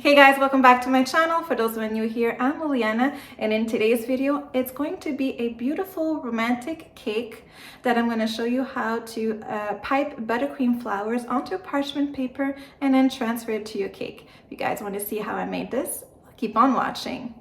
Hey guys, welcome back to my channel. For those who are new here, I'm Liliana, and in today's video, it's going to be a beautiful romantic cake that I'm going to show you how to pipe buttercream flowers onto parchment paper and then transfer it to your cake. If you guys want to see how I made this, keep on watching.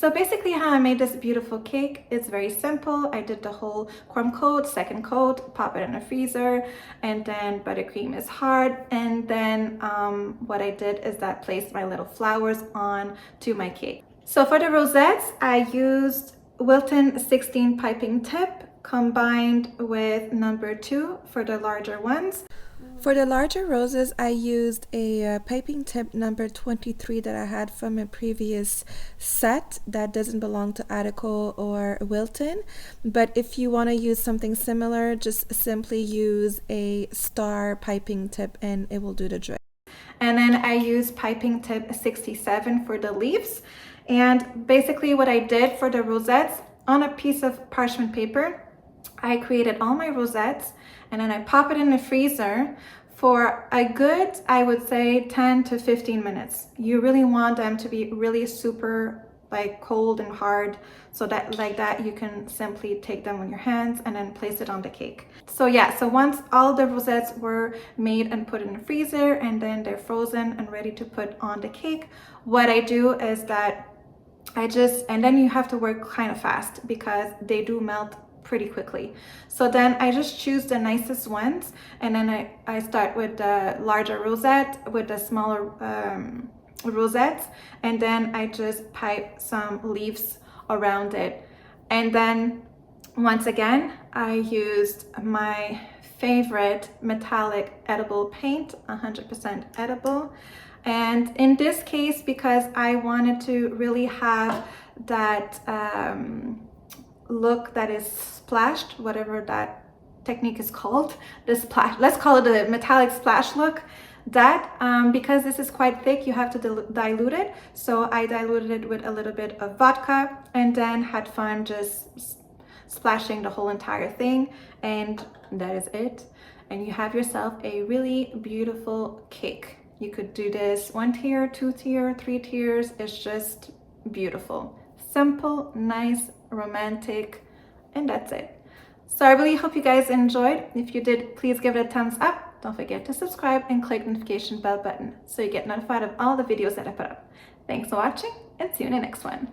So basically how I made this beautiful cake is very simple. I did the whole crumb coat, second coat, pop it in the freezer, and then buttercream is hard. And then what I did is that placed my little flowers on to my cake. So for the rosettes, I used Wilton 16 piping tip combined with number 2 for the larger ones. For the larger roses, I used a piping tip number 23 that I had from a previous set that doesn't belong to Attico or Wilton. But if you want to use something similar, just simply use a star piping tip and it will do the trick. And then I used piping tip 67 for the leaves. And basically what I did for the rosettes, on a piece of parchment paper, I created all my rosettes and then I pop it in the freezer for a good, I would say 10 to 15 minutes. You really want them to be really super like cold and hard, so that like that you can simply take them on your hands and then place it on the cake. So yeah, so once all the rosettes were made and put in the freezer and then they're frozen and ready to put on the cake, what I do is that and then you have to work kind of fast because they do melt pretty quickly. So then I just choose the nicest ones, and then I start with the larger rosette with the smaller rosettes, and then I just pipe some leaves around it. And then once again, I used my favorite metallic edible paint, 100% edible. And in this case, because I wanted to really have that look that is splashed, whatever that technique is called, the splash, let's call it a metallic splash look, that because this is quite thick, you have to dilute it. So I diluted it with a little bit of vodka and then had fun just splashing the whole entire thing, and that is it. And you have yourself a really beautiful cake. You could do this 1 tier, 2 tier, 3 tiers. It's just beautiful, simple, nice, romantic, and that's it. So I really hope you guys enjoyed. If you did, please give it a thumbs up. Don't forget to subscribe and click the notification bell button so you get notified of all the videos that I put up. Thanks for watching and see you in the next one.